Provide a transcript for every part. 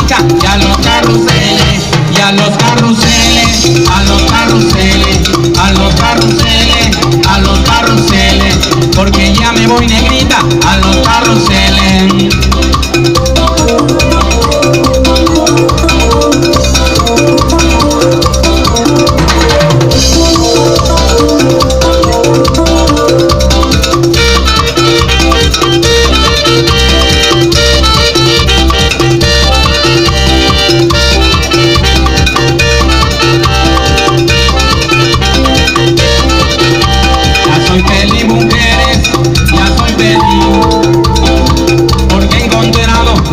negrita y a los carruseles, y a los carruseles, a los carruseles, a los carruseles, a los carruseles, porque ya me voy negrita a los carruseles.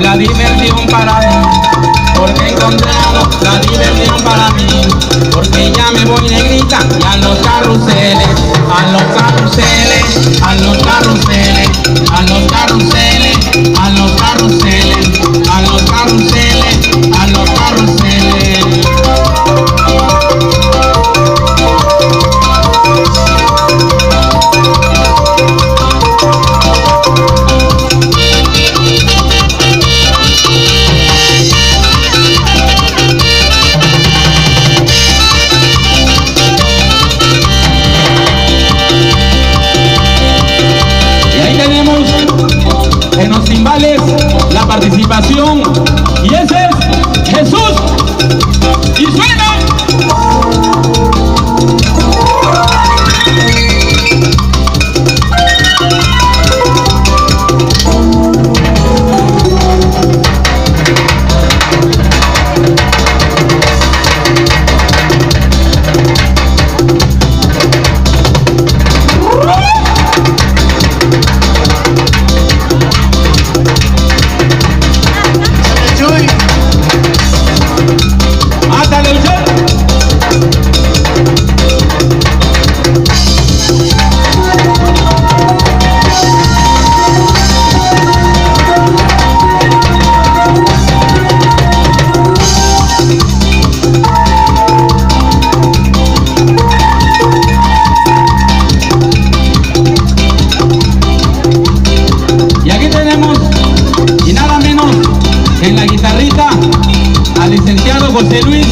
La diversión para mí, porque he encontrado la diversión para mí, porque ya me voy negrita y a los carruseles, a los carruseles, a los carruseles, a los carruseles, a los carruseles, a los carruseles, a los carruseles. En los timbales la participación, y ese es Jesús, y suena. En la guitarrita al licenciado José Luis